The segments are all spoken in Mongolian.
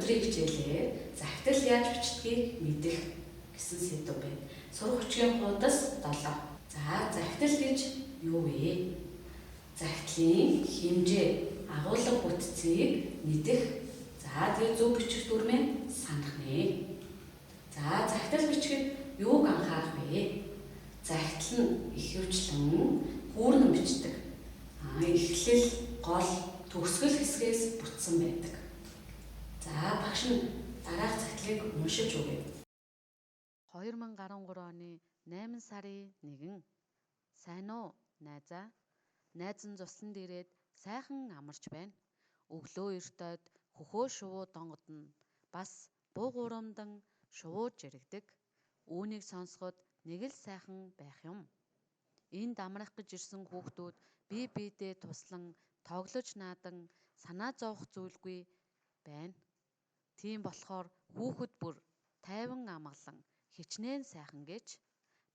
Өнөөдрийн хичээлээр захидал яаж бичдгийг мэдэх гэсэн сэдв байна. Сурах хүчгийн хуудас 7. За, захидал гэж юу вэ? Захидлын хэмжээ, агуулга бүтцийг мэдэх. За, тэгээ зөв бичих дүрмээ санах нэ. За, захидал бичгэд юуг анхаарах вэ? Захидал нь ихэвчлэн хүүрнэн бичдэг. Эхлэл, гол, төгсгөл хэсгээс бүтсэн байдаг. За, багш нь дараах захидлыг уншиж өгье. 2013 оны 8 сарын 1. Сайн уу, найзаа? Найз нь цусланд ирээд сайхан амарч байна. Өглөө эртээд хөхөө шувуу донгодно. Бас буу гурамдан шувууж ирэгдэг. Үүнийг сонсоход нэг л сайхан байх юм. Энд амрах гэж ирсэн хүүхдүүд бие биедээ туслан тоглож наадан санаа зовох зүйлгүй байна. Тийм болохоор хүүхэд бүр тайван амгалан хичнээн сайхан гэж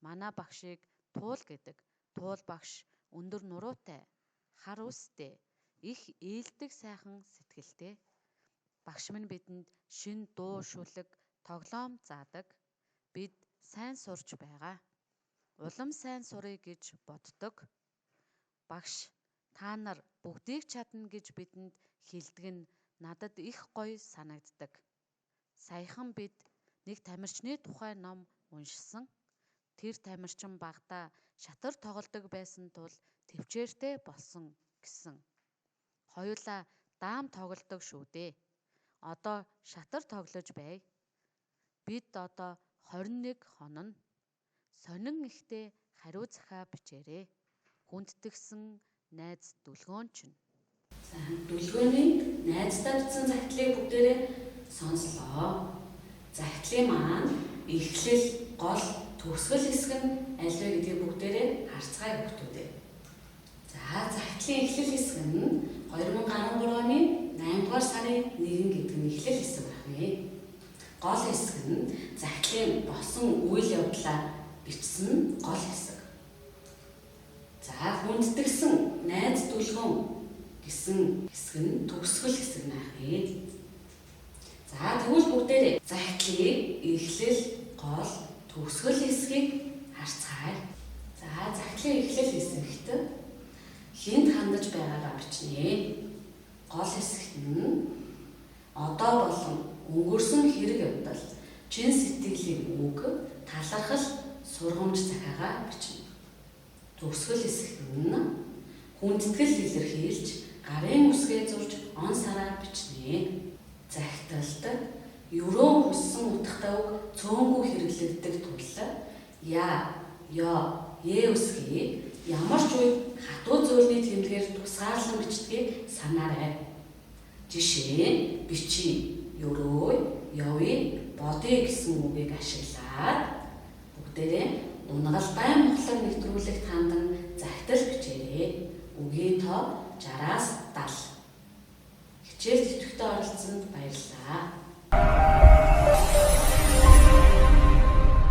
манай багшийг Туул гэдэг. Туул багш өндөр нуруутай, хар үстэй, их ээлдэг сайхан сэтгэлтэй. Багш минь бидэнд шин дуу шүлэг, тоглоом заадаг. Бид сайн сурч байгаа. Улам сайн сурыг гэж боддог. Багш, та нар бүгдийг чадна гэж бидэнд хэлдэг нь надад их гоё санагддаг. Саяхан бид нэг тамирчны тухай ном уншсан. Тэр тамирчин багада шатар тоглодог байсан тул төвчээртэй болсон гэсэн. Хоёулаа даам тоглодог шүү дээ. Одоо шатар тоглож бай. Бид одоо 21 хонон. Сонин ихтэй хариу захаа бичээрэй. Хүндэтгсэн найз дүлгөөнч нь. За, дүлгөөний найздаа бичсэн захидлыг бүгдээрээ сонслоо. Захидлын маань эхлэл, гол, төгсгөл хэсэг нь аль вэ гэдгийг бүгдээрээ харцгаая хүүхдүүдээ. За, захидлын эхлэл хэсэг нь 2013 оны 8 дугаар сарын 1 гэдэг нь эхлэл хэсэг байна. Гол хэсэг нь захидлын босон үйл явдлаа бичсэн гол хэсэг. За, хүндэтгсэн найз дүлгөөн гэсэн хэсэг нь төгсгөл хэсэг нэ. За, тэгвэл бүгдээрээ захидлыг эхлэл, гол, төгсгөл хэсгийг харцгаая. За, захидлын эхлэл хэсэгт хэнд хандаж байгаагаа бичнэ. Гол хэсэгт нь одоо болон өнгөрсөн хэрэг явдал, чин сэтгэлийн үг, талархал, сургамж захиагаа бичнэ. Төгсгөл хэсэгт нь хүндэтгэл илэрхийлж, гарын үсгээ зурж, он сараа бичнэ. Захидалд ерөөн хүссэн утгатай үг цөөнгүй хэрэглэгддэг тул я, е үсгийг ямар ч үед хатуу зөвлөний тэмдгээр тусгаарлан бичдгийг санаарай. Жишээ нь бичи, ерөө, явъя, бодъё гэсэн үгийг ашиглаад бүгдээрээ унагал байн мухлаг нэвтрүүлэгт хандан захидал бичээрэй. Үгийн тоо 60-аас 70. Хичээл тэтгэвртэ оролцсонд баярлалаа.